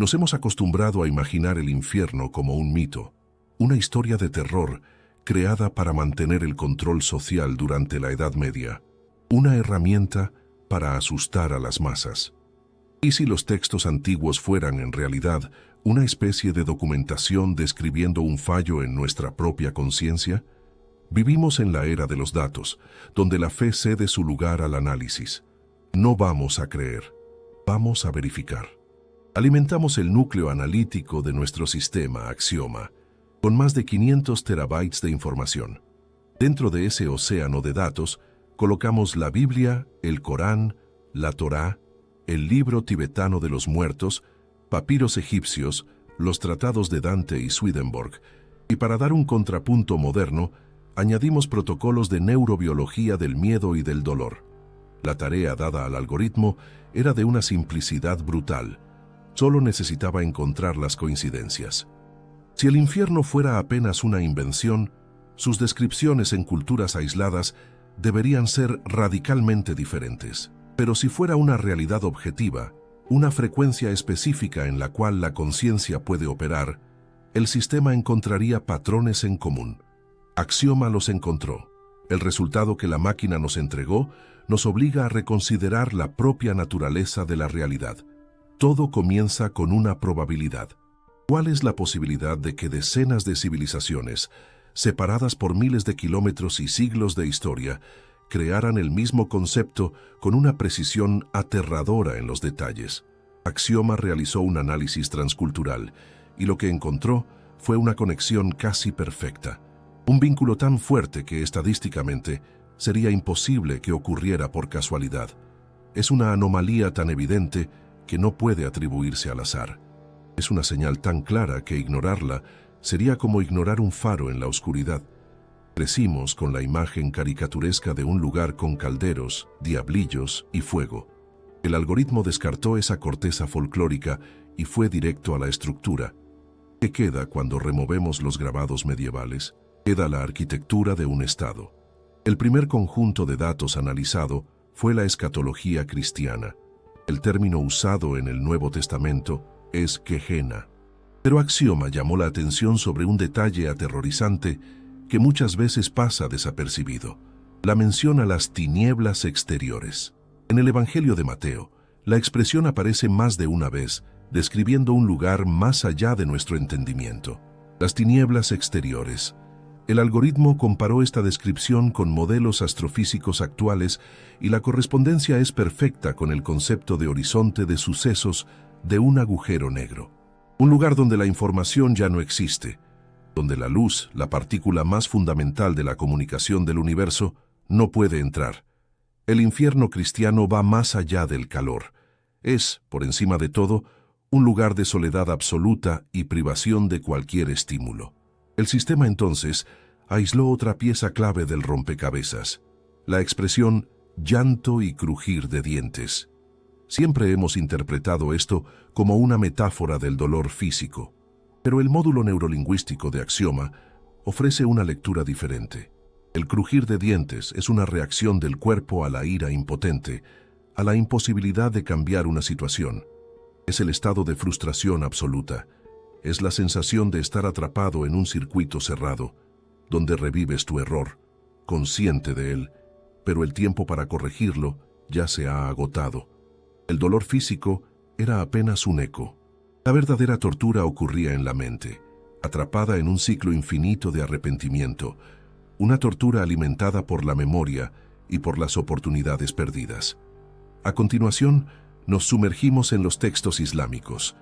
Nos hemos acostumbrado a imaginar el infierno como un mito, una historia de terror creada para mantener el control social durante la Edad Media, una herramienta para asustar a las masas. ¿Y si los textos antiguos fueran en realidad una especie de documentación describiendo un fallo en nuestra propia conciencia? Vivimos en la era de los datos, donde la fe cede su lugar al análisis. No vamos a creer, vamos a verificar. Alimentamos el núcleo analítico de nuestro sistema Axioma, con más de 500 terabytes de información. Dentro de ese océano de datos, colocamos la Biblia, el Corán, la Torá, el libro tibetano de los muertos, papiros egipcios, los tratados de Dante y Swedenborg, y para dar un contrapunto moderno, añadimos protocolos de neurobiología del miedo y del dolor. La tarea dada al algoritmo era de una simplicidad brutal. Solo necesitaba encontrar las coincidencias. Si el infierno fuera apenas una invención, sus descripciones en culturas aisladas deberían ser radicalmente diferentes. Pero si fuera una realidad objetiva, una frecuencia específica en la cual la conciencia puede operar, el sistema encontraría patrones en común. Axioma los encontró. El resultado que la máquina nos entregó nos obliga a reconsiderar la propia naturaleza de la realidad. Todo comienza con una probabilidad. ¿Cuál es la posibilidad de que decenas de civilizaciones, separadas por miles de kilómetros y siglos de historia, crearan el mismo concepto con una precisión aterradora en los detalles? Axioma realizó un análisis transcultural y lo que encontró fue una conexión casi perfecta. Un vínculo tan fuerte que estadísticamente sería imposible que ocurriera por casualidad. Es una anomalía tan evidente que no puede atribuirse al azar. Es una señal tan clara que ignorarla sería como ignorar un faro en la oscuridad. Crecimos con la imagen caricaturesca de un lugar con calderos, diablillos y fuego. El algoritmo descartó esa corteza folclórica y fue directo a la estructura. ¿Qué queda cuando removemos los grabados medievales? Queda la arquitectura de un Estado. El primer conjunto de datos analizado fue la escatología cristiana. El término usado en el Nuevo Testamento es Gehenna. Pero Axioma llamó la atención sobre un detalle aterrorizante que muchas veces pasa desapercibido: la mención a las tinieblas exteriores. En el Evangelio de Mateo, la expresión aparece más de una vez, describiendo un lugar más allá de nuestro entendimiento. Las tinieblas exteriores. El algoritmo comparó esta descripción con modelos astrofísicos actuales y la correspondencia es perfecta con el concepto de horizonte de sucesos de un agujero negro. Un lugar donde la información ya no existe, donde la luz, la partícula más fundamental de la comunicación del universo, no puede entrar. El infierno cristiano va más allá del calor. Es, por encima de todo, un lugar de soledad absoluta y privación de cualquier estímulo. El sistema entonces aisló otra pieza clave del rompecabezas: la expresión llanto y crujir de dientes. Siempre hemos interpretado esto como una metáfora del dolor físico, pero el módulo neurolingüístico de Axioma ofrece una lectura diferente. El crujir de dientes es una reacción del cuerpo a la ira impotente, a la imposibilidad de cambiar una situación. Es el estado de frustración absoluta. Es la sensación de estar atrapado en un circuito cerrado, donde revives tu error, consciente de él, pero el tiempo para corregirlo ya se ha agotado. El dolor físico era apenas un eco. La verdadera tortura ocurría en la mente, atrapada en un ciclo infinito de arrepentimiento, una tortura alimentada por la memoria y por las oportunidades perdidas. A continuación, nos sumergimos en los textos islámicos,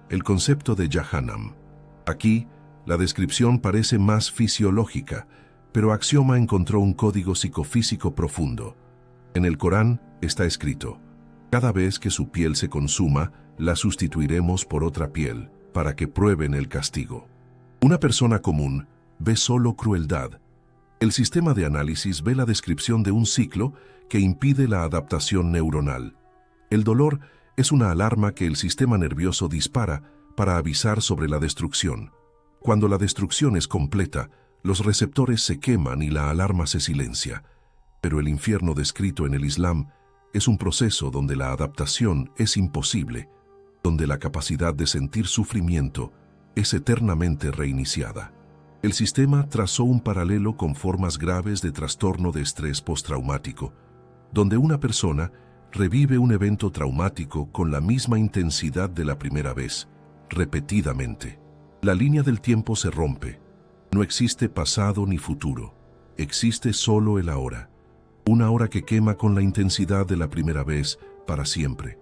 el concepto de Jahannam. Aquí, la descripción parece más fisiológica, pero Axioma encontró un código psicofísico profundo. En el Corán está escrito: cada vez que su piel se consuma, la sustituiremos por otra piel, para que prueben el castigo. Una persona común ve solo crueldad. El sistema de análisis ve la descripción de un ciclo que impide la adaptación neuronal. El dolor es una alarma que el sistema nervioso dispara para avisar sobre la destrucción. Cuando la destrucción es completa, los receptores se queman y la alarma se silencia. Pero el infierno descrito en el Islam es un proceso donde la adaptación es imposible. donde la capacidad de sentir sufrimiento es eternamente reiniciada. El sistema trazó un paralelo con formas graves de trastorno de estrés postraumático, donde una persona revive un evento traumático con la misma intensidad de la primera vez, repetidamente. La línea del tiempo se rompe. No existe pasado ni futuro. Existe solo el ahora. Una hora que quema con la intensidad de la primera vez para siempre.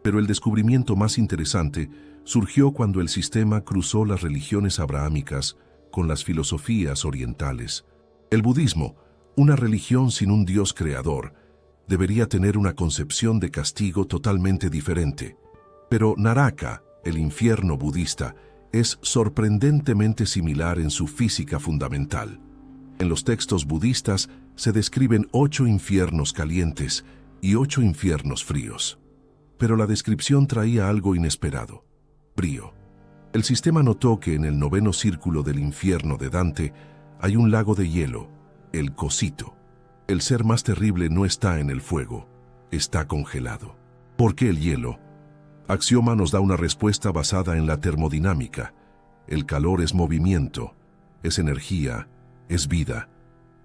Pero el descubrimiento más interesante surgió cuando el sistema cruzó las religiones abrahámicas con las filosofías orientales. El budismo, una religión sin un Dios creador, debería tener una concepción de castigo totalmente diferente. Pero Naraka, el infierno budista, es sorprendentemente similar en su física fundamental. En los textos budistas se describen 8 infiernos calientes y 8 infiernos fríos. Pero la descripción traía algo inesperado: brío. El sistema notó que en el 9º círculo del infierno de Dante hay un lago de hielo, el Cosito. El ser más terrible no está en el fuego, está congelado. ¿Por qué el hielo? Axioma nos da una respuesta basada en la termodinámica. El calor es movimiento, es energía, es vida.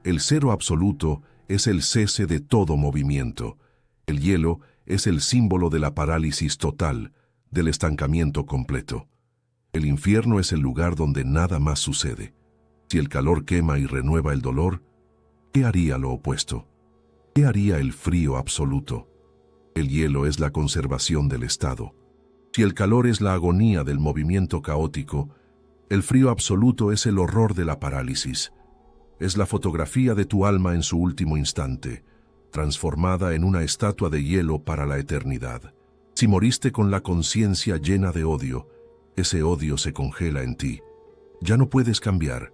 El cero absoluto es el cese de todo movimiento. El hielo es el símbolo de la parálisis total, del estancamiento completo. El infierno es el lugar donde nada más sucede. Si el calor quema y renueva el dolor, ¿qué haría lo opuesto? ¿Qué haría el frío absoluto? El hielo es la conservación del estado. Si el calor es la agonía del movimiento caótico, el frío absoluto es el horror de la parálisis. Es la fotografía de tu alma en su último instante, transformada en una estatua de hielo para la eternidad. Si moriste con la conciencia llena de odio, ese odio se congela en ti. Ya no puedes cambiar.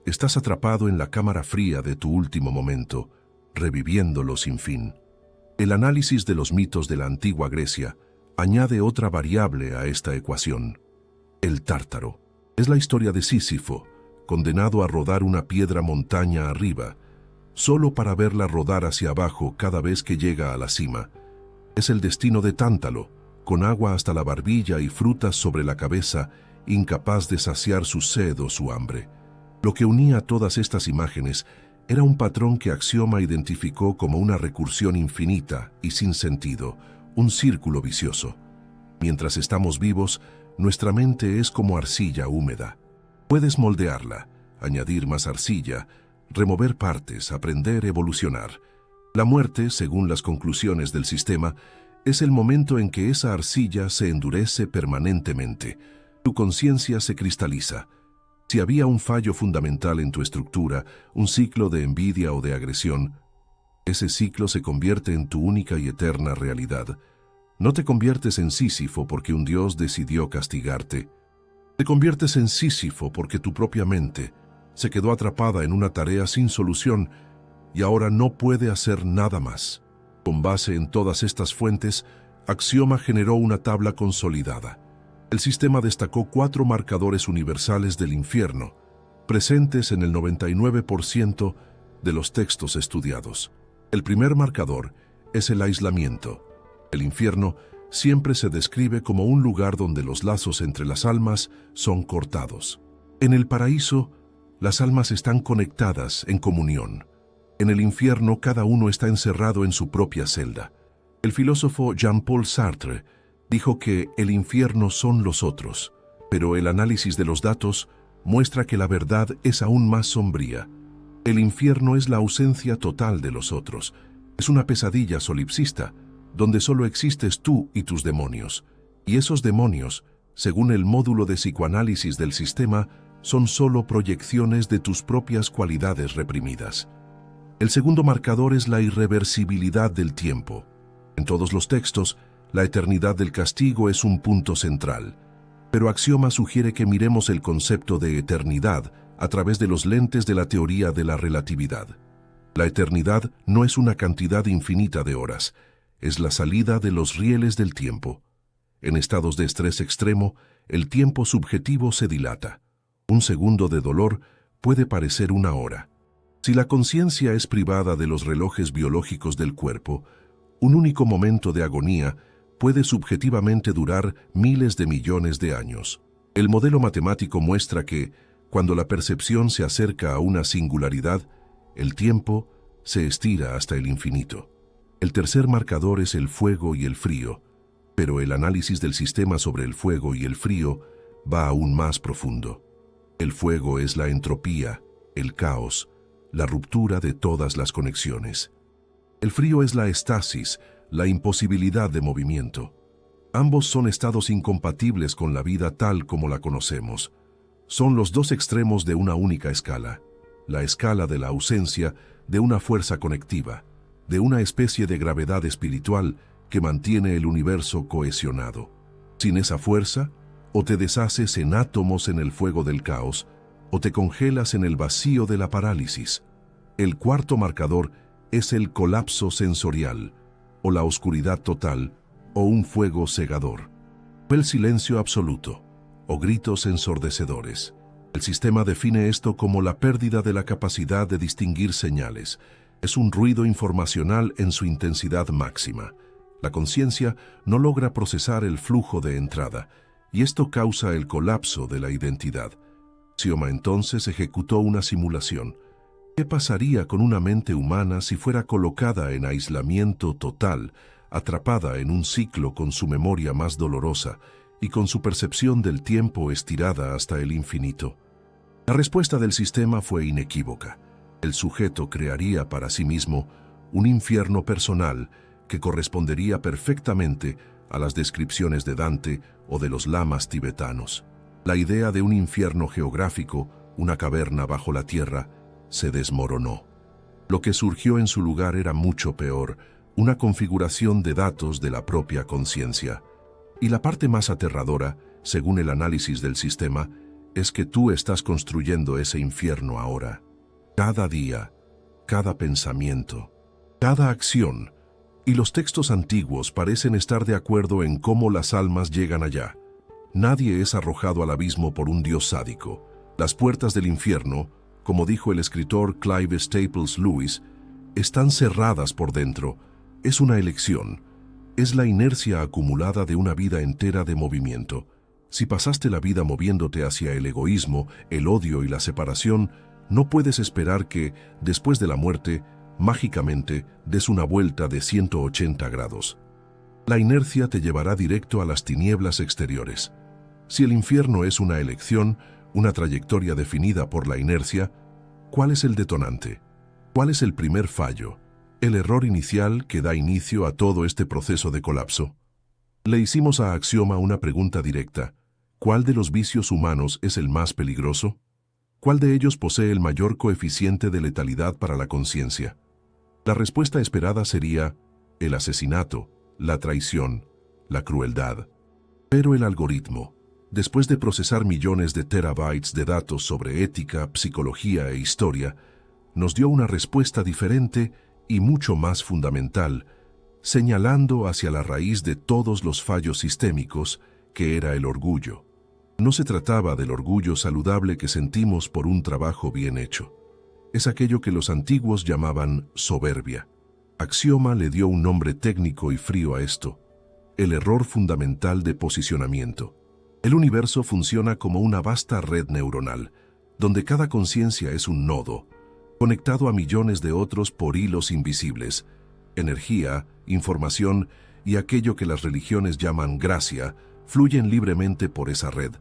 Estás atrapado en la cámara fría de tu último momento, reviviéndolo sin fin. El análisis de los mitos de la antigua Grecia añade otra variable a esta ecuación: el Tártaro. Es la historia de Sísifo, condenado a rodar una piedra montaña arriba, solo para verla rodar hacia abajo cada vez que llega a la cima. Es el destino de Tántalo, con agua hasta la barbilla y frutas sobre la cabeza, incapaz de saciar su sed o su hambre. Lo que unía todas estas imágenes era un patrón que Axioma identificó como una recursión infinita y sin sentido, un círculo vicioso. Mientras estamos vivos, nuestra mente es como arcilla húmeda. Puedes moldearla, añadir más arcilla, remover partes, aprender, evolucionar. La muerte, según las conclusiones del sistema, es el momento en que esa arcilla se endurece permanentemente. Tu conciencia se cristaliza. Si había un fallo fundamental en tu estructura, un ciclo de envidia o de agresión, ese ciclo se convierte en tu única y eterna realidad. No te conviertes en Sísifo porque un dios decidió castigarte. Te conviertes en Sísifo porque tu propia mente se quedó atrapada en una tarea sin solución y ahora no puede hacer nada más. Con base en todas estas fuentes, Axioma generó una tabla consolidada. El sistema destacó 4 marcadores universales del infierno, presentes en el 99% de los textos estudiados. El primer marcador es el aislamiento. El infierno siempre se describe como un lugar donde los lazos entre las almas son cortados. En el paraíso, las almas están conectadas en comunión. En el infierno, cada uno está encerrado en su propia celda. El filósofo Jean-Paul Sartre dijo que el infierno son los otros, pero el análisis de los datos muestra que la verdad es aún más sombría. El infierno es la ausencia total de los otros. Es una pesadilla solipsista, donde solo existes tú y tus demonios. Y esos demonios, según el módulo de psicoanálisis del sistema, son solo proyecciones de tus propias cualidades reprimidas. El segundo marcador es la irreversibilidad del tiempo. En todos los textos, la eternidad del castigo es un punto central, pero Axioma sugiere que miremos el concepto de eternidad a través de los lentes de la teoría de la relatividad. La eternidad no es una cantidad infinita de horas, es la salida de los rieles del tiempo. En estados de estrés extremo, el tiempo subjetivo se dilata. Un segundo de dolor puede parecer una hora. Si la conciencia es privada de los relojes biológicos del cuerpo, un único momento de agonía puede subjetivamente durar miles de millones de años. El modelo matemático muestra que, cuando la percepción se acerca a una singularidad, el tiempo se estira hasta el infinito. El tercer marcador es el fuego y el frío, pero el análisis del sistema sobre el fuego y el frío va aún más profundo. El fuego es la entropía, el caos, la ruptura de todas las conexiones. El frío es la estasis, la imposibilidad de movimiento. Ambos son estados incompatibles con la vida tal como la conocemos. Son los dos extremos de una única escala, la escala de la ausencia de una fuerza conectiva, de una especie de gravedad espiritual que mantiene el universo cohesionado. Sin esa fuerza, o te deshaces en átomos en el fuego del caos, o te congelas en el vacío de la parálisis. El cuarto marcador es el colapso sensorial, o la oscuridad total, o un fuego cegador. O el silencio absoluto, o gritos ensordecedores. El sistema define esto como la pérdida de la capacidad de distinguir señales. Es un ruido informacional en su intensidad máxima. La conciencia no logra procesar el flujo de entrada, y esto causa el colapso de la identidad. Axioma entonces ejecutó una simulación. ¿Qué pasaría con una mente humana si fuera colocada en aislamiento total, atrapada en un ciclo con su memoria más dolorosa y con su percepción del tiempo estirada hasta el infinito? La respuesta del sistema fue inequívoca. El sujeto crearía para sí mismo un infierno personal que correspondería perfectamente a las descripciones de Dante o de los lamas tibetanos. La idea de un infierno geográfico, una caverna bajo la tierra, se desmoronó. Lo que surgió en su lugar era mucho peor, una configuración de datos de la propia conciencia. Y la parte más aterradora, según el análisis del sistema, es que tú estás construyendo ese infierno ahora. Cada día, cada pensamiento, cada acción, y los textos antiguos parecen estar de acuerdo en cómo las almas llegan allá. Nadie es arrojado al abismo por un dios sádico. Las puertas del infierno, como dijo el escritor Clive Staples Lewis, están cerradas por dentro. Es una elección. Es la inercia acumulada de una vida entera de movimiento. Si pasaste la vida moviéndote hacia el egoísmo, el odio y la separación, no puedes esperar que, después de la muerte, mágicamente des una vuelta de 180 grados. La inercia te llevará directo a las tinieblas exteriores. Si el infierno es una elección, una trayectoria definida por la inercia, ¿cuál es el detonante? ¿Cuál es el primer fallo? ¿El error inicial que da inicio a todo este proceso de colapso? Le hicimos a Axioma una pregunta directa. ¿Cuál de los vicios humanos es el más peligroso? ¿Cuál de ellos posee el mayor coeficiente de letalidad para la conciencia? La respuesta esperada sería el asesinato, la traición, la crueldad. Pero el algoritmo, después de procesar millones de terabytes de datos sobre ética, psicología e historia, nos dio una respuesta diferente y mucho más fundamental, señalando hacia la raíz de todos los fallos sistémicos, que era el orgullo. No se trataba del orgullo saludable que sentimos por un trabajo bien hecho. Es aquello que los antiguos llamaban soberbia. Axioma le dio un nombre técnico y frío a esto: el error fundamental de posicionamiento. El universo funciona como una vasta red neuronal, donde cada conciencia es un nodo, conectado a millones de otros por hilos invisibles. Energía, información y aquello que las religiones llaman gracia fluyen libremente por esa red.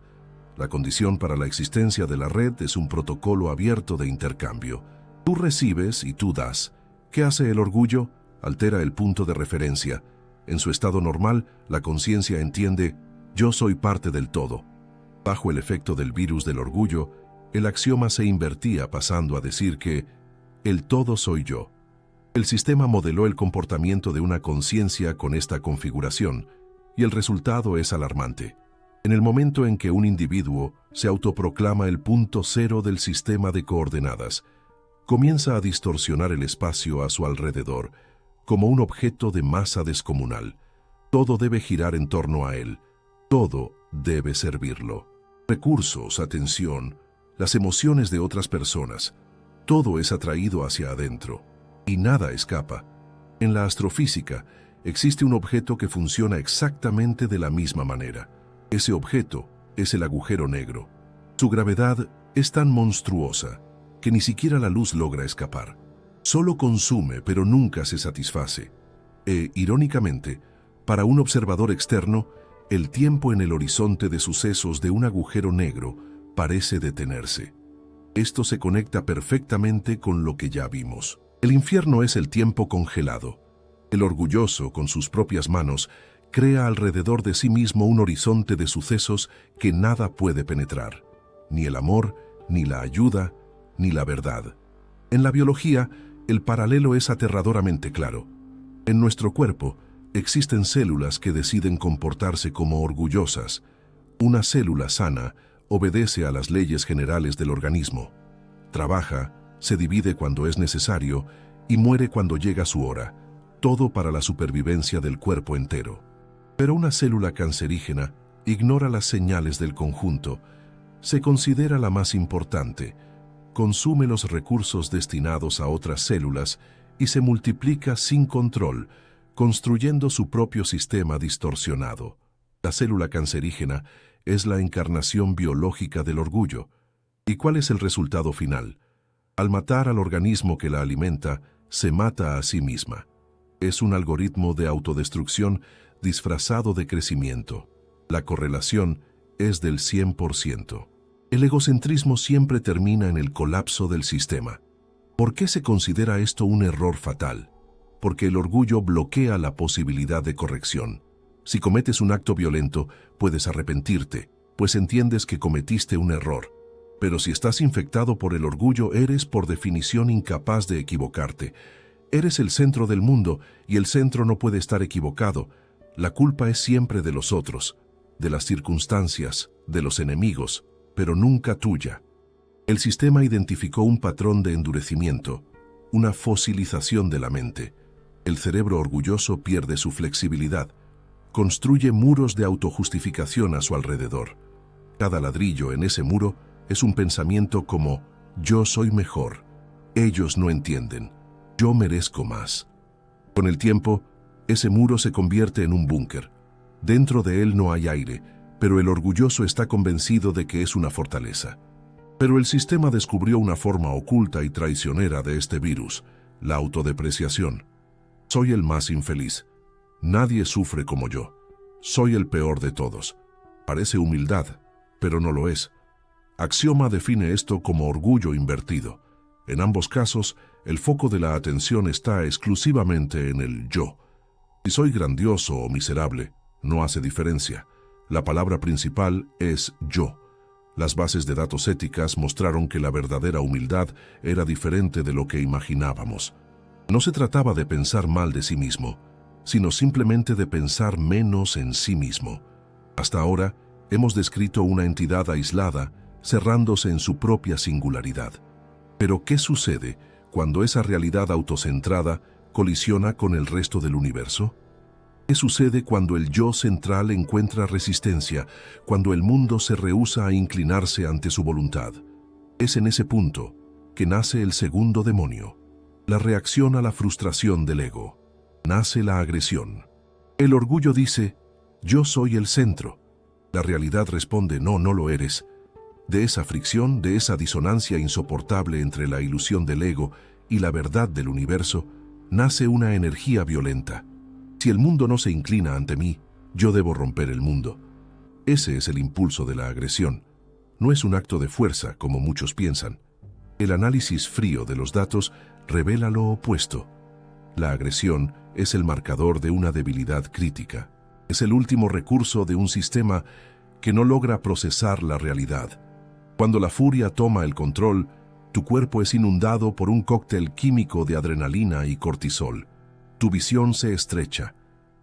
La condición para la existencia de la red es un protocolo abierto de intercambio. Tú recibes y tú das. ¿Qué hace el orgullo? Altera el punto de referencia. En su estado normal, la conciencia entiende: yo soy parte del todo. Bajo el efecto del virus del orgullo, el axioma se invertía pasando a decir que el todo soy yo. El sistema modeló el comportamiento de una conciencia con esta configuración, y el resultado es alarmante. En el momento en que un individuo se autoproclama el punto cero del sistema de coordenadas, comienza a distorsionar el espacio a su alrededor, como un objeto de masa descomunal. Todo debe girar en torno a él. Todo debe servirlo. Recursos, atención, las emociones de otras personas, todo es atraído hacia adentro, y nada escapa. En la astrofísica existe un objeto que funciona exactamente de la misma manera. Ese objeto es el agujero negro. Su gravedad es tan monstruosa que ni siquiera la luz logra escapar. Solo consume, pero nunca se satisface. Irónicamente, para un observador externo, el tiempo en el horizonte de sucesos de un agujero negro parece detenerse. Esto se conecta perfectamente con lo que ya vimos. El infierno es el tiempo congelado. El orgulloso, con sus propias manos, crea alrededor de sí mismo un horizonte de sucesos que nada puede penetrar. Ni el amor, ni la ayuda, ni la verdad. En la biología, el paralelo es aterradoramente claro. En nuestro cuerpo existen células que deciden comportarse como orgullosas. Una célula sana obedece a las leyes generales del organismo. Trabaja, se divide cuando es necesario y muere cuando llega su hora, todo para la supervivencia del cuerpo entero. Pero una célula cancerígena ignora las señales del conjunto, se considera la más importante, consume los recursos destinados a otras células y se multiplica sin control, construyendo su propio sistema distorsionado. La célula cancerígena es la encarnación biológica del orgullo. ¿Y cuál es el resultado final? Al matar al organismo que la alimenta, se mata a sí misma. Es un algoritmo de autodestrucción disfrazado de crecimiento. La correlación es del 100%. El egocentrismo siempre termina en el colapso del sistema. ¿Por qué se considera esto un error fatal? Porque el orgullo bloquea la posibilidad de corrección. Si cometes un acto violento, puedes arrepentirte, pues entiendes que cometiste un error. Pero si estás infectado por el orgullo, eres por definición incapaz de equivocarte. Eres el centro del mundo y el centro no puede estar equivocado. La culpa es siempre de los otros, de las circunstancias, de los enemigos, pero nunca tuya. El sistema identificó un patrón de endurecimiento, una fosilización de la mente. El cerebro orgulloso pierde su flexibilidad, construye muros de autojustificación a su alrededor. Cada ladrillo en ese muro es un pensamiento como «yo soy mejor», «ellos no entienden», «yo merezco más». Con el tiempo, ese muro se convierte en un búnker. Dentro de él no hay aire, pero el orgulloso está convencido de que es una fortaleza. Pero el sistema descubrió una forma oculta y traicionera de este virus, la autodepreciación. Soy el más infeliz. Nadie sufre como yo. Soy el peor de todos. Parece humildad, pero no lo es. Axioma define esto como orgullo invertido. En ambos casos, el foco de la atención está exclusivamente en el yo. Si soy grandioso o miserable, no hace diferencia. La palabra principal es yo. Las bases de datos éticas mostraron que la verdadera humildad era diferente de lo que imaginábamos. No se trataba de pensar mal de sí mismo, sino simplemente de pensar menos en sí mismo. Hasta ahora, hemos descrito una entidad aislada, cerrándose en su propia singularidad. Pero, ¿qué sucede cuando esa realidad autocentrada colisiona con el resto del universo? ¿Qué sucede cuando el yo central encuentra resistencia, cuando el mundo se rehúsa a inclinarse ante su voluntad? Es en ese punto que nace el segundo demonio, la reacción a la frustración del ego. Nace la agresión. El orgullo dice, yo soy el centro. La realidad responde, no, no lo eres. De esa fricción, de esa disonancia insoportable entre la ilusión del ego y la verdad del universo, nace una energía violenta. Si el mundo no se inclina ante mí, yo debo romper el mundo. Ese es el impulso de la agresión. No es un acto de fuerza, como muchos piensan. El análisis frío de los datos revela lo opuesto. La agresión es el marcador de una debilidad crítica. Es el último recurso de un sistema que no logra procesar la realidad. Cuando la furia toma el control, tu cuerpo es inundado por un cóctel químico de adrenalina y cortisol. Tu visión se estrecha.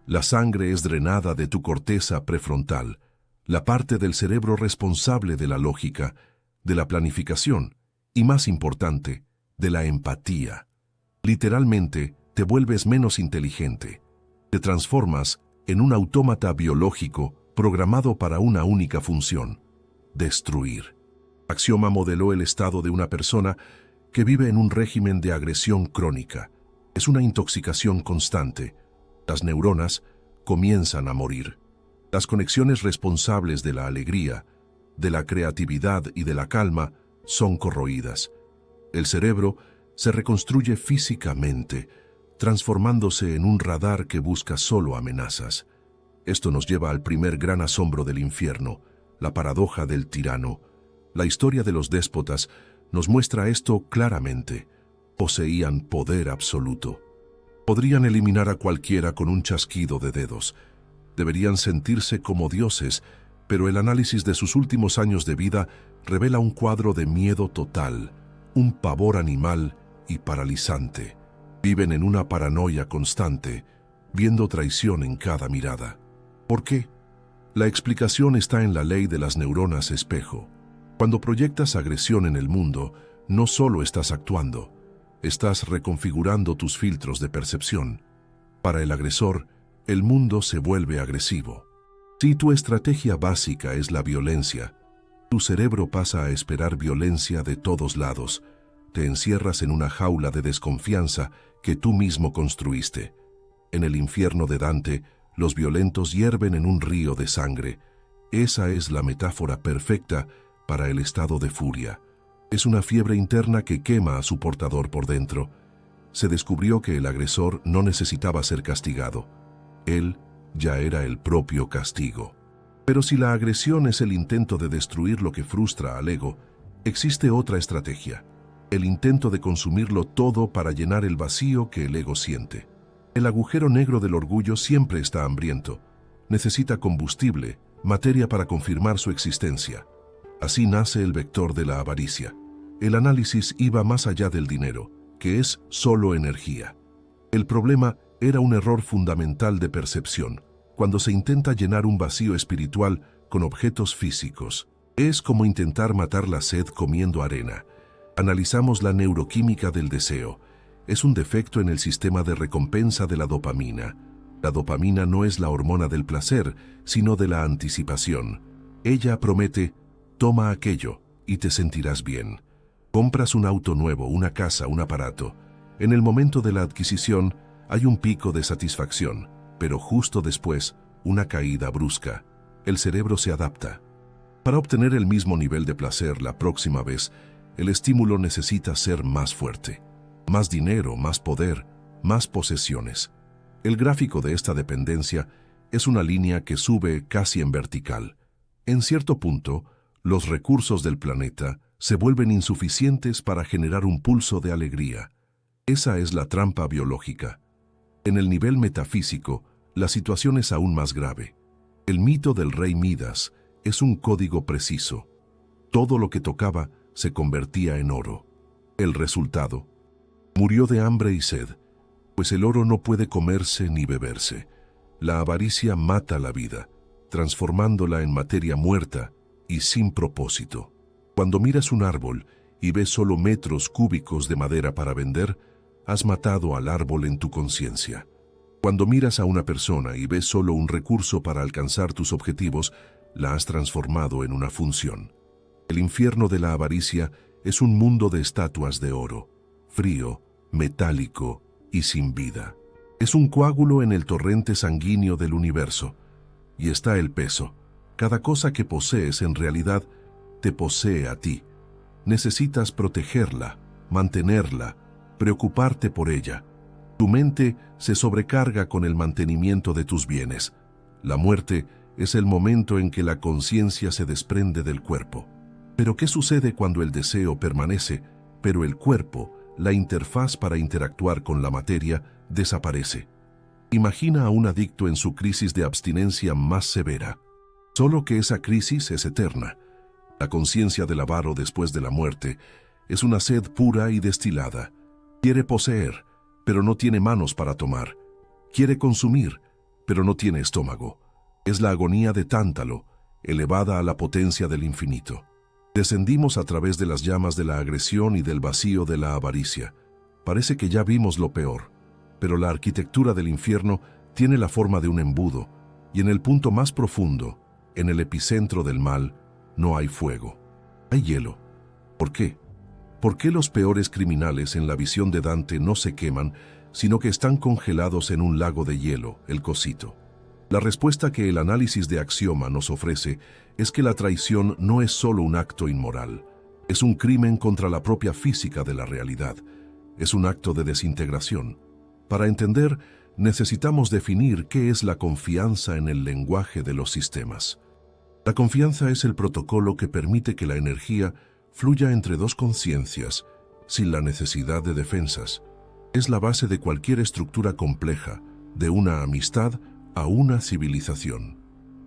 La sangre es drenada de tu corteza prefrontal, la parte del cerebro responsable de la lógica, de la planificación y, más importante, de la empatía. Literalmente, te vuelves menos inteligente. Te transformas en un autómata biológico programado para una única función: destruir. Axioma modeló el estado de una persona que vive en un régimen de agresión crónica. Es una intoxicación constante. Las neuronas comienzan a morir. Las conexiones responsables de la alegría, de la creatividad y de la calma son corroídas. El cerebro se reconstruye físicamente, transformándose en un radar que busca solo amenazas. Esto nos lleva al primer gran asombro del infierno, la paradoja del tirano. La historia de los déspotas nos muestra esto claramente. Poseían poder absoluto. Podrían eliminar a cualquiera con un chasquido de dedos. Deberían sentirse como dioses, pero el análisis de sus últimos años de vida revela un cuadro de miedo total, un pavor animal y paralizante. Viven en una paranoia constante, viendo traición en cada mirada. ¿Por qué? La explicación está en la ley de las neuronas espejo. Cuando proyectas agresión en el mundo, no solo estás actuando, estás reconfigurando tus filtros de percepción. Para el agresor, el mundo se vuelve agresivo. Si tu estrategia básica es la violencia, tu cerebro pasa a esperar violencia de todos lados. Te encierras en una jaula de desconfianza que tú mismo construiste. En el infierno de Dante, los violentos hierven en un río de sangre. Esa es la metáfora perfecta para el estado de furia. Es una fiebre interna que quema a su portador por dentro. Se descubrió que el agresor no necesitaba ser castigado. Él ya era el propio castigo. Pero si la agresión es el intento de destruir lo que frustra al ego, existe otra estrategia: el intento de consumirlo todo para llenar el vacío que el ego siente. El agujero negro del orgullo siempre está hambriento. Necesita combustible, materia para confirmar su existencia. Así nace el vector de la avaricia. El análisis iba más allá del dinero, que es solo energía. El problema era un error fundamental de percepción, cuando se intenta llenar un vacío espiritual con objetos físicos. Es como intentar matar la sed comiendo arena. Analizamos la neuroquímica del deseo. Es un defecto en el sistema de recompensa de la dopamina. La dopamina no es la hormona del placer, sino de la anticipación. Ella promete: toma aquello y te sentirás bien. Compras un auto nuevo, una casa, un aparato. En el momento de la adquisición hay un pico de satisfacción, pero justo después, una caída brusca. El cerebro se adapta. Para obtener el mismo nivel de placer la próxima vez, el estímulo necesita ser más fuerte. Más dinero, más poder, más posesiones. El gráfico de esta dependencia es una línea que sube casi en vertical. En cierto punto, los recursos del planeta se vuelven insuficientes para generar un pulso de alegría. Esa es la trampa biológica. En el nivel metafísico, la situación es aún más grave. El mito del rey Midas es un código preciso. Todo lo que tocaba se convertía en oro. El resultado: murió de hambre y sed, pues el oro no puede comerse ni beberse. La avaricia mata la vida, transformándola en materia muerta y sin propósito. Cuando miras un árbol y ves solo metros cúbicos de madera para vender, has matado al árbol en tu conciencia. Cuando miras a una persona y ves solo un recurso para alcanzar tus objetivos, la has transformado en una función. El infierno de la avaricia es un mundo de estatuas de oro, frío, metálico y sin vida. Es un coágulo en el torrente sanguíneo del universo. Y está el peso. Cada cosa que posees en realidad te posee a ti. Necesitas protegerla, mantenerla, preocuparte por ella. Tu mente se sobrecarga con el mantenimiento de tus bienes. La muerte es el momento en que la conciencia se desprende del cuerpo. Pero ¿qué sucede cuando el deseo permanece, pero el cuerpo, la interfaz para interactuar con la materia, desaparece? Imagina a un adicto en su crisis de abstinencia más severa. Solo que esa crisis es eterna. La conciencia del avaro después de la muerte es una sed pura y destilada. Quiere poseer, pero no tiene manos para tomar. Quiere consumir, pero no tiene estómago. Es la agonía de Tántalo, elevada a la potencia del infinito. Descendimos a través de las llamas de la agresión y del vacío de la avaricia. Parece que ya vimos lo peor, pero la arquitectura del infierno tiene la forma de un embudo, y en el punto más profundo, en el epicentro del mal, no hay fuego. Hay hielo. ¿Por qué? ¿Por qué los peores criminales en la visión de Dante no se queman, sino que están congelados en un lago de hielo, el cocito. La respuesta que el análisis de Axioma nos ofrece es que la traición no es solo un acto inmoral, es un crimen contra la propia física de la realidad, es un acto de desintegración. Para entender, necesitamos definir qué es la confianza en el lenguaje de los sistemas. La confianza es el protocolo que permite que la energía fluya entre dos conciencias, sin la necesidad de defensas. Es la base de cualquier estructura compleja, de una amistad a una civilización.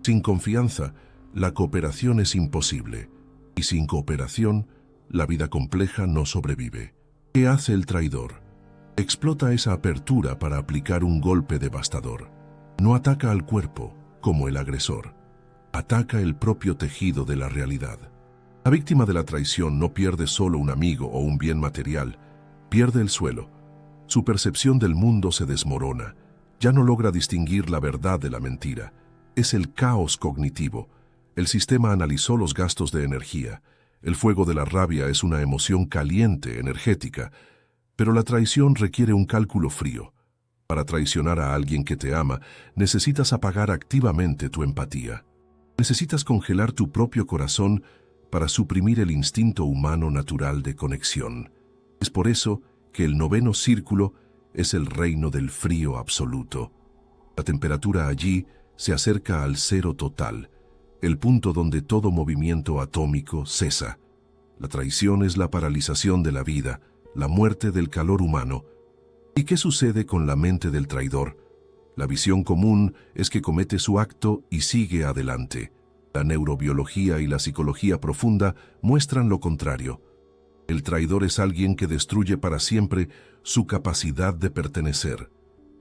Sin confianza, la cooperación es imposible, y sin cooperación, la vida compleja no sobrevive. ¿Qué hace el traidor? Explota esa apertura para aplicar un golpe devastador. No ataca al cuerpo, como el agresor. Ataca el propio tejido de la realidad. La víctima de la traición no pierde solo un amigo o un bien material, pierde el suelo. Su percepción del mundo se desmorona. Ya no logra distinguir la verdad de la mentira. Es el caos cognitivo. El sistema analizó los gastos de energía. El fuego de la rabia es una emoción caliente, energética, pero la traición requiere un cálculo frío. Para traicionar a alguien que te ama, necesitas apagar activamente tu empatía. Necesitas congelar tu propio corazón para suprimir el instinto humano natural de conexión. Es por eso que el noveno círculo es el reino del frío absoluto. La temperatura allí se acerca al cero total, el punto donde todo movimiento atómico cesa. La traición es la paralización de la vida, la muerte del calor humano. ¿Y qué sucede con la mente del traidor? La visión común es que comete su acto y sigue adelante. La neurobiología y la psicología profunda muestran lo contrario. El traidor es alguien que destruye para siempre su capacidad de pertenecer.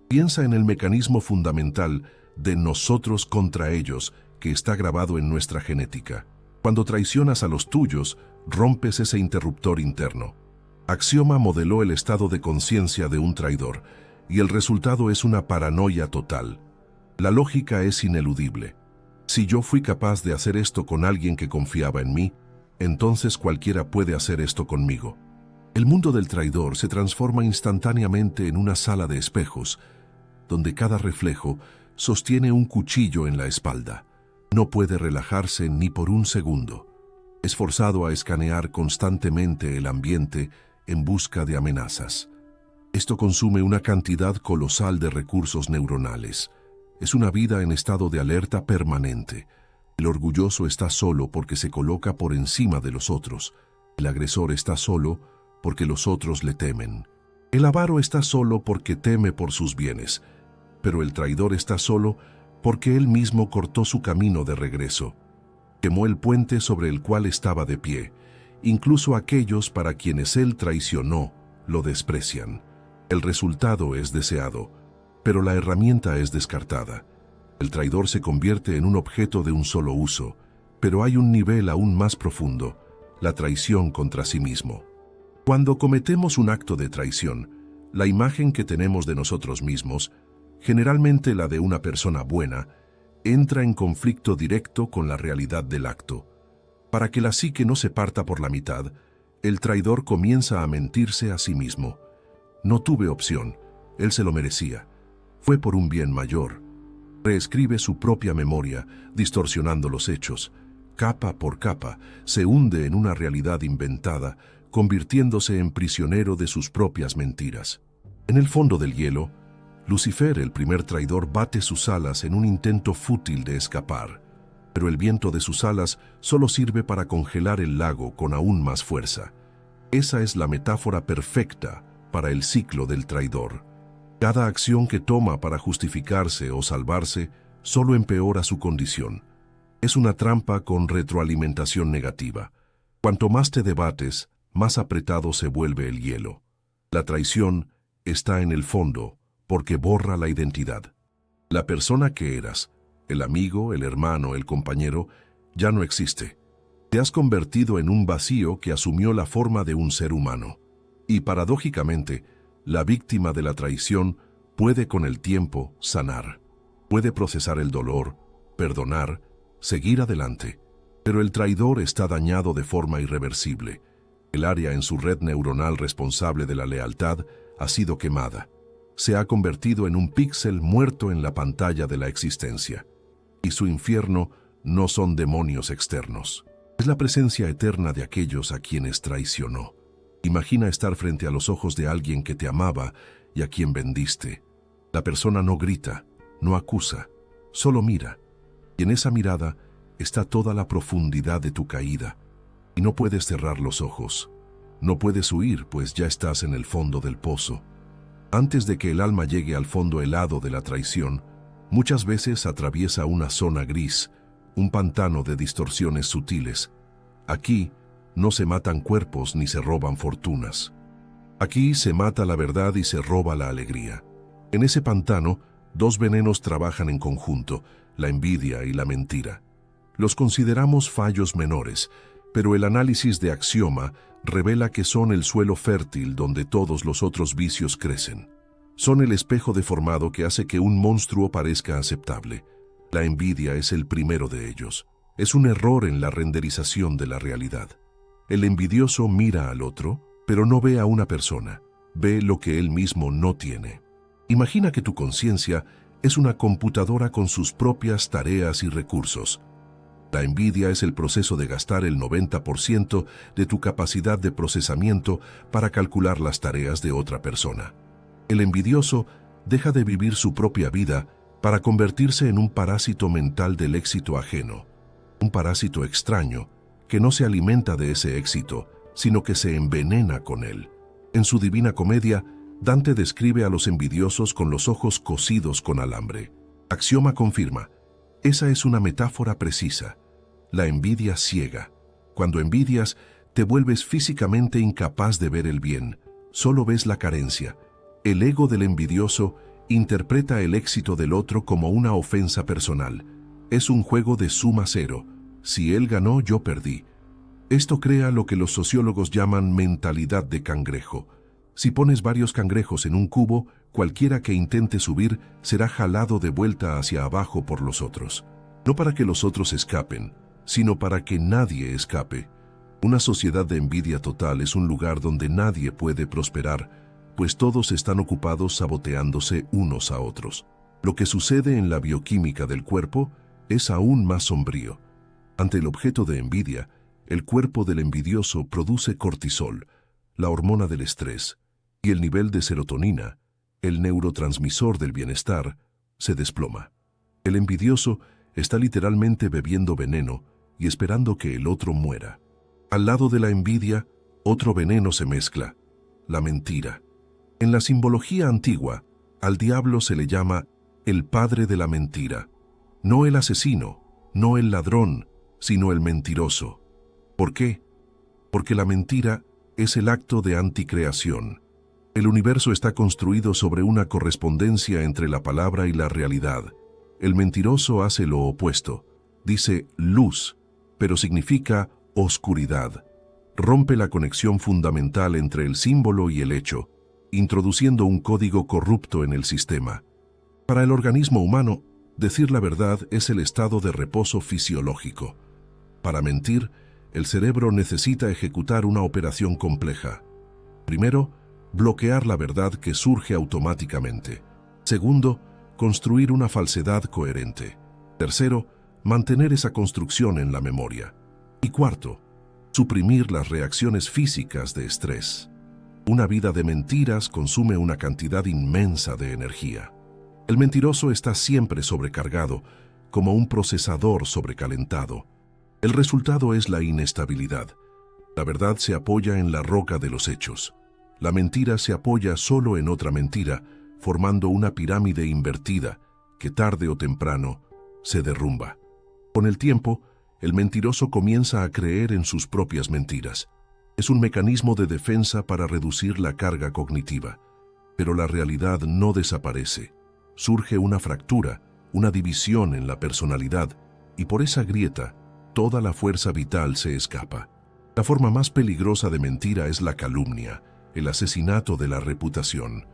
Piensa en el mecanismo fundamental de nosotros contra ellos que está grabado en nuestra genética. Cuando traicionas a los tuyos, rompes ese interruptor interno. Axioma modeló el estado de conciencia de un traidor, y el resultado es una paranoia total. La lógica es ineludible. Si yo fui capaz de hacer esto con alguien que confiaba en mí, entonces cualquiera puede hacer esto conmigo. El mundo del traidor se transforma instantáneamente en una sala de espejos, donde cada reflejo sostiene un cuchillo en la espalda. No puede relajarse ni por un segundo. Es forzado a escanear constantemente el ambiente en busca de amenazas. Esto consume una cantidad colosal de recursos neuronales. Es una vida en estado de alerta permanente. El orgulloso está solo porque se coloca por encima de los otros. El agresor está solo porque los otros le temen. El avaro está solo porque teme por sus bienes. Pero el traidor está solo porque él mismo cortó su camino de regreso. Quemó el puente sobre el cual estaba de pie. Incluso aquellos para quienes él traicionó lo desprecian. El resultado es deseado, pero la herramienta es descartada. El traidor se convierte en un objeto de un solo uso, pero hay un nivel aún más profundo, la traición contra sí mismo. Cuando cometemos un acto de traición, la imagen que tenemos de nosotros mismos, generalmente la de una persona buena, entra en conflicto directo con la realidad del acto. Para que la psique no se parta por la mitad, el traidor comienza a mentirse a sí mismo. No tuve opción, él se lo merecía. Fue por un bien mayor. Reescribe su propia memoria, distorsionando los hechos. Capa por capa, se hunde en una realidad inventada, convirtiéndose en prisionero de sus propias mentiras. En el fondo del hielo, Lucifer, el primer traidor, bate sus alas en un intento fútil de escapar. Pero el viento de sus alas solo sirve para congelar el lago con aún más fuerza. Esa es la metáfora perfecta para el ciclo del traidor. Cada acción que toma para justificarse o salvarse solo empeora su condición. Es una trampa con retroalimentación negativa. Cuanto más te debates, más apretado se vuelve el hielo. La traición está en el fondo porque borra la identidad. La persona que eras, el amigo, el hermano, el compañero, ya no existe. Te has convertido en un vacío que asumió la forma de un ser humano. Y paradójicamente, la víctima de la traición puede con el tiempo sanar. Puede procesar el dolor, perdonar, seguir adelante. Pero el traidor está dañado de forma irreversible. El área en su red neuronal responsable de la lealtad ha sido quemada. se ha convertido en un píxel muerto en la pantalla de la existencia. Y su infierno no son demonios externos. Es la presencia eterna de aquellos a quienes traicionó. Imagina estar frente a los ojos de alguien que te amaba y a quien vendiste. La persona no grita, no acusa, solo mira. Y en esa mirada está toda la profundidad de tu caída. Y no puedes cerrar los ojos. No puedes huir, pues ya estás en el fondo del pozo. Antes de que el alma llegue al fondo helado de la traición, muchas veces atraviesa una zona gris, un pantano de distorsiones sutiles. Aquí no se matan cuerpos ni se roban fortunas. Aquí se mata la verdad y se roba la alegría. En ese pantano, dos venenos trabajan en conjunto, la envidia y la mentira. Los consideramos fallos menores, pero el análisis de Axioma revela que son el suelo fértil donde todos los otros vicios crecen. Son el espejo deformado que hace que un monstruo parezca aceptable. La envidia es el primero de ellos. Es un error en la renderización de la realidad. El envidioso mira al otro, pero no ve a una persona. Ve lo que él mismo no tiene. Imagina que tu conciencia es una computadora con sus propias tareas y recursos. La envidia es el proceso de gastar el 90% de tu capacidad de procesamiento para calcular las tareas de otra persona. El envidioso deja de vivir su propia vida para convertirse en un parásito mental del éxito ajeno. Un parásito extraño que no se alimenta de ese éxito, sino que se envenena con él. En su Divina Comedia, Dante describe a los envidiosos con los ojos cosidos con alambre. Axioma confirma: esa es una metáfora precisa. La envidia ciega. Cuando envidias, te vuelves físicamente incapaz de ver el bien. Solo ves la carencia. El ego del envidioso interpreta el éxito del otro como una ofensa personal. Es un juego de suma cero. Si él ganó, yo perdí. Esto crea lo que los sociólogos llaman mentalidad de cangrejo. Si pones varios cangrejos en un cubo, cualquiera que intente subir será jalado de vuelta hacia abajo por los otros. No para que los otros escapen, sino para que nadie escape. Una sociedad de envidia total es un lugar donde nadie puede prosperar, pues todos están ocupados saboteándose unos a otros. Lo que sucede en la bioquímica del cuerpo es aún más sombrío. Ante el objeto de envidia, el cuerpo del envidioso produce cortisol, la hormona del estrés, y el nivel de serotonina, el neurotransmisor del bienestar, se desploma. El envidioso está literalmente bebiendo veneno y esperando que el otro muera. Al lado de la envidia, otro veneno se mezcla: la mentira. En la simbología antigua, al diablo se le llama el padre de la mentira. No el asesino, no el ladrón, sino el mentiroso. ¿Por qué? Porque la mentira es el acto de anticreación. El universo está construido sobre una correspondencia entre la palabra y la realidad. El mentiroso hace lo opuesto. Dice luz, pero significa oscuridad. Rompe la conexión fundamental entre el símbolo y el hecho, introduciendo un código corrupto en el sistema. Para el organismo humano, decir la verdad es el estado de reposo fisiológico. Para mentir, el cerebro necesita ejecutar una operación compleja. Primero, bloquear la verdad que surge automáticamente. Segundo, construir una falsedad coherente. Tercero, mantener esa construcción en la memoria. Y cuarto, suprimir las reacciones físicas de estrés. Una vida de mentiras consume una cantidad inmensa de energía. El mentiroso está siempre sobrecargado, como un procesador sobrecalentado. El resultado es la inestabilidad. La verdad se apoya en la roca de los hechos. La mentira se apoya solo en otra mentira, formando una pirámide invertida que tarde o temprano se derrumba. Con el tiempo, el mentiroso comienza a creer en sus propias mentiras. Es un mecanismo de defensa para reducir la carga cognitiva. Pero la realidad no desaparece. Surge una fractura, una división en la personalidad, y por esa grieta, toda la fuerza vital se escapa. La forma más peligrosa de mentira es la calumnia, el asesinato de la reputación.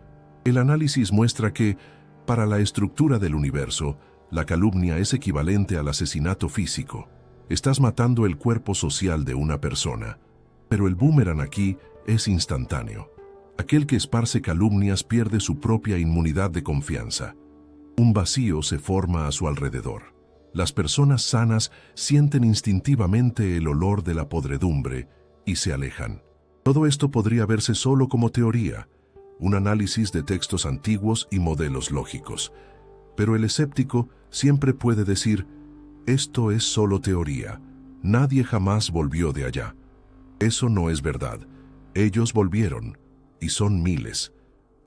El análisis muestra que, para la estructura del universo, la calumnia es equivalente al asesinato físico. Estás matando el cuerpo social de una persona, pero el boomerang aquí es instantáneo. Aquel que esparce calumnias pierde su propia inmunidad de confianza. Un vacío se forma a su alrededor. Las personas sanas sienten instintivamente el olor de la podredumbre y se alejan. Todo esto podría verse solo como teoría, un análisis de textos antiguos y modelos lógicos. Pero el escéptico siempre puede decir, esto es solo teoría, nadie jamás volvió de allá. Eso no es verdad, ellos volvieron, y son miles.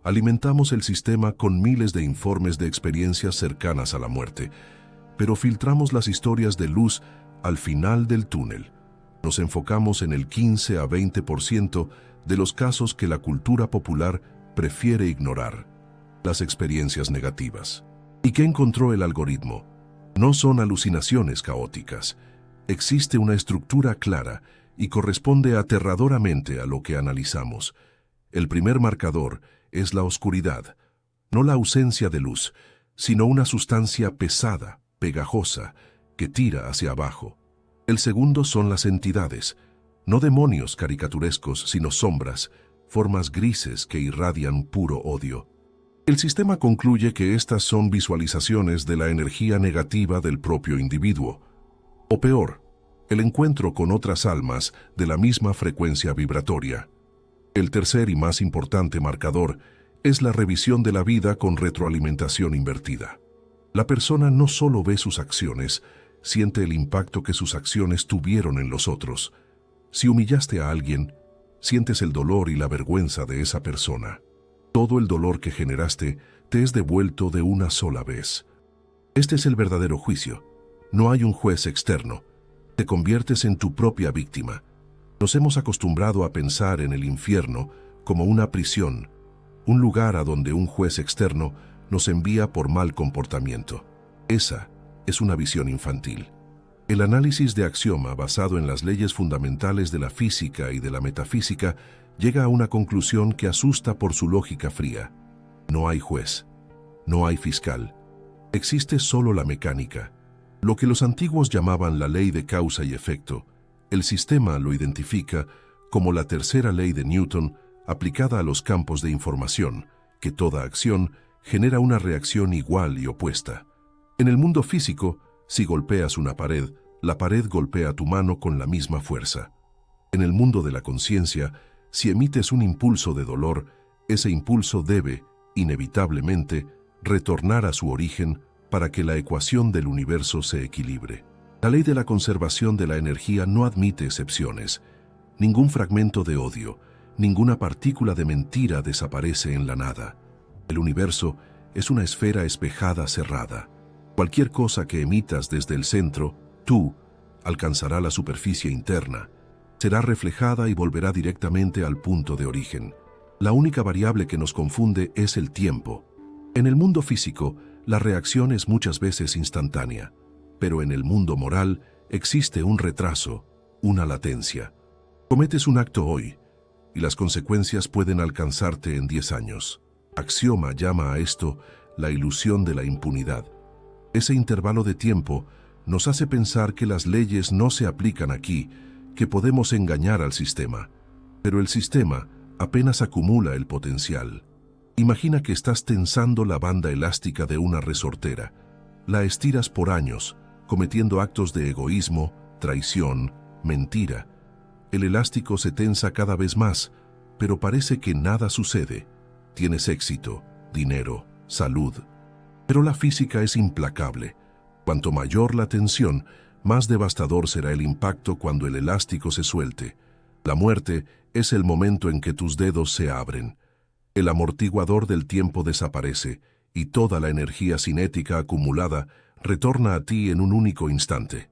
Alimentamos el sistema con miles de informes de experiencias cercanas a la muerte, pero filtramos las historias de luz al final del túnel. Nos enfocamos en el 15 a 20% de los casos que la cultura popular prefiere ignorar, las experiencias negativas. ¿Y qué encontró el algoritmo? No son alucinaciones caóticas. Existe una estructura clara y corresponde aterradoramente a lo que analizamos. El primer marcador es la oscuridad, no la ausencia de luz, sino una sustancia pesada, pegajosa, que tira hacia abajo. El segundo son las entidades, no demonios caricaturescos, sino sombras, formas grises que irradian puro odio. El sistema concluye que estas son visualizaciones de la energía negativa del propio individuo. O peor, el encuentro con otras almas de la misma frecuencia vibratoria. El tercer y más importante marcador es la revisión de la vida con retroalimentación invertida. La persona no solo ve sus acciones, siente el impacto que sus acciones tuvieron en los otros. Si humillaste a alguien, sientes el dolor y la vergüenza de esa persona. Todo el dolor que generaste te es devuelto de una sola vez. Este es el verdadero juicio. No hay un juez externo. Te conviertes en tu propia víctima. Nos hemos acostumbrado a pensar en el infierno como una prisión, un lugar a donde un juez externo nos envía por mal comportamiento. Esa es una visión infantil. El análisis de axioma basado en las leyes fundamentales de la física y de la metafísica llega a una conclusión que asusta por su lógica fría. No hay juez, no hay fiscal. Existe solo la mecánica. Lo que los antiguos llamaban la ley de causa y efecto, el sistema lo identifica como la tercera ley de Newton aplicada a los campos de información, que toda acción genera una reacción igual y opuesta. En el mundo físico, si golpeas una pared, la pared golpea tu mano con la misma fuerza. En el mundo de la conciencia, si emites un impulso de dolor, ese impulso debe, inevitablemente, retornar a su origen para que la ecuación del universo se equilibre. La ley de la conservación de la energía no admite excepciones. Ningún fragmento de odio, ninguna partícula de mentira desaparece en la nada. El universo es una esfera espejada cerrada. Cualquier cosa que emitas desde el centro, tú, alcanzará la superficie interna, será reflejada y volverá directamente al punto de origen. La única variable que nos confunde es el tiempo. En el mundo físico, la reacción es muchas veces instantánea, pero en el mundo moral existe un retraso, una latencia. Cometes un acto hoy, y las consecuencias pueden alcanzarte en 10 años. Axioma llama a esto la ilusión de la impunidad. Ese intervalo de tiempo nos hace pensar que las leyes no se aplican aquí, que podemos engañar al sistema. Pero el sistema apenas acumula el potencial. Imagina que estás tensando la banda elástica de una resortera. La estiras por años, cometiendo actos de egoísmo, traición, mentira. El elástico se tensa cada vez más, pero parece que nada sucede. Tienes éxito, dinero, salud. Pero la física es implacable. Cuanto mayor la tensión, más devastador será el impacto cuando el elástico se suelte. La muerte es el momento en que tus dedos se abren. El amortiguador del tiempo desaparece y toda la energía cinética acumulada retorna a ti en un único instante.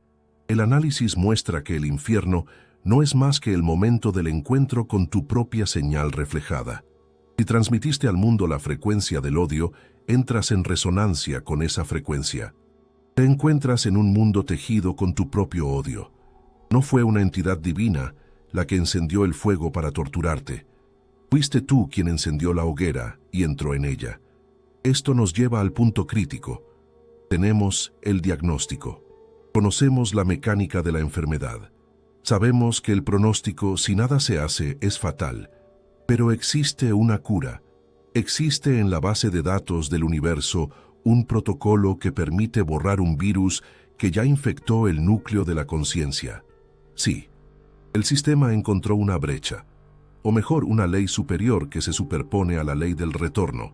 El análisis muestra que el infierno no es más que el momento del encuentro con tu propia señal reflejada. Si transmitiste al mundo la frecuencia del odio, entras en resonancia con esa frecuencia. Te encuentras en un mundo tejido con tu propio odio. No fue una entidad divina la que encendió el fuego para torturarte. Fuiste tú quien encendió la hoguera y entró en ella. Esto nos lleva al punto crítico. Tenemos el diagnóstico. Conocemos la mecánica de la enfermedad. Sabemos que el pronóstico, si nada se hace, es fatal. Pero existe una cura. Existe en la base de datos del universo un protocolo que permite borrar un virus que ya infectó el núcleo de la conciencia. Sí, el sistema encontró una brecha, o mejor, una ley superior que se superpone a la ley del retorno,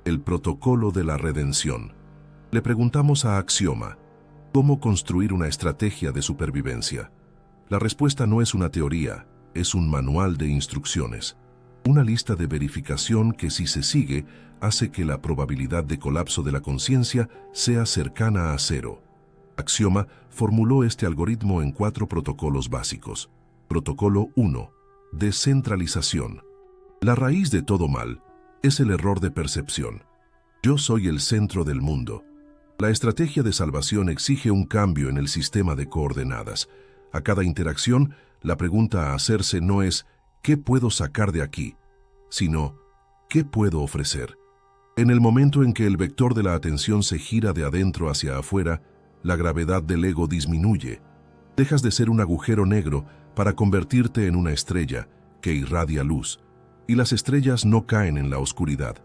el protocolo de la redención. Le preguntamos a Axioma, ¿cómo construir una estrategia de supervivencia? La respuesta no es una teoría, es un manual de instrucciones. Una lista de verificación que, si se sigue, hace que la probabilidad de colapso de la conciencia sea cercana a cero. Axioma formuló este algoritmo en 4 protocolos básicos. Protocolo 1. Descentralización. La raíz de todo mal es el error de percepción. Yo soy el centro del mundo. La estrategia de salvación exige un cambio en el sistema de coordenadas. A cada interacción, la pregunta a hacerse no es ¿qué puedo sacar de aquí?, sino ¿qué puedo ofrecer? En el momento en que el vector de la atención se gira de adentro hacia afuera, la gravedad del ego disminuye. Dejas de ser un agujero negro para convertirte en una estrella que irradia luz, y las estrellas no caen en la oscuridad.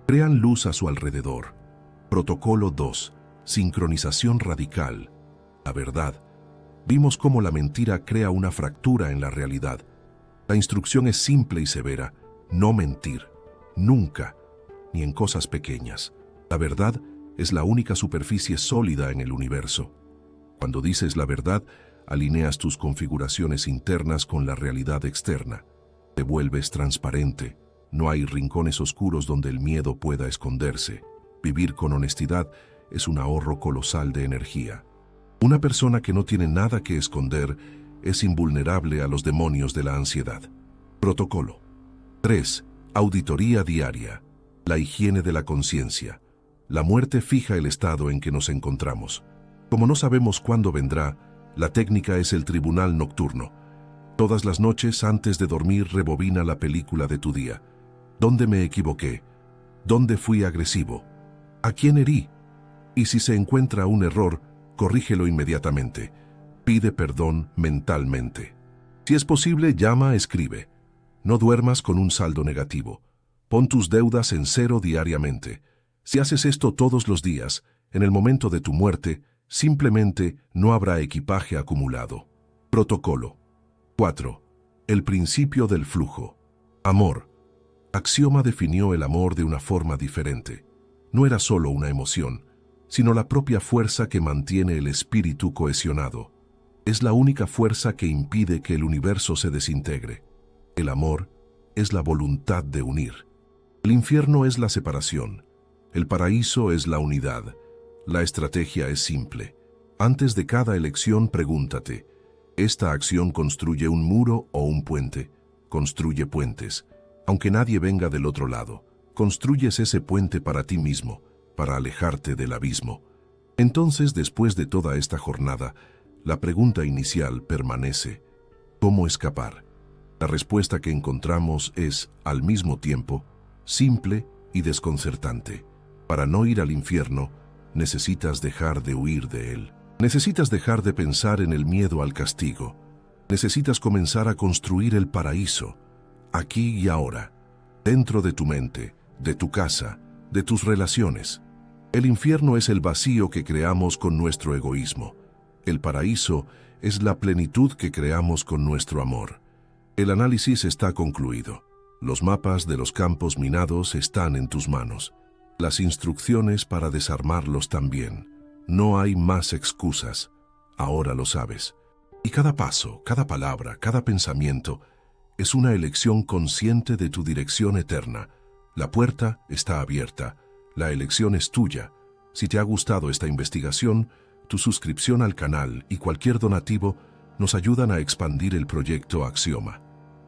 Crean luz a su alrededor. Protocolo 2. Sincronización radical. La verdad. Vimos cómo la mentira crea una fractura en la realidad. La instrucción es simple y severa: no mentir, nunca, ni en cosas pequeñas. La verdad es la única superficie sólida en el universo. Cuando dices la verdad, alineas tus configuraciones internas con la realidad externa. Te vuelves transparente. No hay rincones oscuros donde el miedo pueda esconderse. Vivir con honestidad es un ahorro colosal de energía. Una persona que no tiene nada que esconder es invulnerable a los demonios de la ansiedad. Protocolo 3. Auditoría diaria. La higiene de la conciencia. La muerte fija el estado en que nos encontramos. Como no sabemos cuándo vendrá, la técnica es el tribunal nocturno. Todas las noches antes de dormir rebobina la película de tu día. ¿Dónde me equivoqué? ¿Dónde fui agresivo? ¿A quién herí? Y si se encuentra un error, corrígelo inmediatamente. Pide perdón mentalmente. Si es posible, llama, escribe. No duermas con un saldo negativo. Pon tus deudas en 0 diariamente. Si haces esto todos los días, en el momento de tu muerte, simplemente no habrá equipaje acumulado. Protocolo 4. El principio del flujo. Amor. Axioma definió el amor de una forma diferente. No era solo una emoción, sino la propia fuerza que mantiene el espíritu cohesionado. Es la única fuerza que impide que el universo se desintegre. El amor es la voluntad de unir. El infierno es la separación. El paraíso es la unidad. La estrategia es simple. Antes de cada elección, pregúntate: ¿esta acción construye un muro o un puente? Construye puentes. Aunque nadie venga del otro lado, construyes ese puente para ti mismo, para alejarte del abismo. Entonces, después de toda esta jornada, la pregunta inicial permanece: ¿cómo escapar? La respuesta que encontramos es, al mismo tiempo, simple y desconcertante. Para no ir al infierno, necesitas dejar de huir de él. Necesitas dejar de pensar en el miedo al castigo. Necesitas comenzar a construir el paraíso, aquí y ahora, dentro de tu mente, de tu casa, de tus relaciones. El infierno es el vacío que creamos con nuestro egoísmo. El paraíso es la plenitud que creamos con nuestro amor. El análisis está concluido. Los mapas de los campos minados están en tus manos. Las instrucciones para desarmarlos también. No hay más excusas. Ahora lo sabes. Y cada paso, cada palabra, cada pensamiento es una elección consciente de tu dirección eterna. La puerta está abierta. La elección es tuya. Si te ha gustado esta investigación, tu suscripción al canal y cualquier donativo nos ayudan a expandir el proyecto Axioma.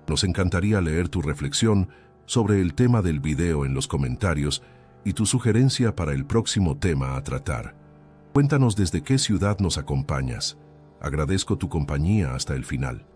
Nos encantaría leer tu reflexión sobre el tema del video en los comentarios y tu sugerencia para el próximo tema a tratar. Cuéntanos desde qué ciudad nos acompañas. Agradezco tu compañía hasta el final.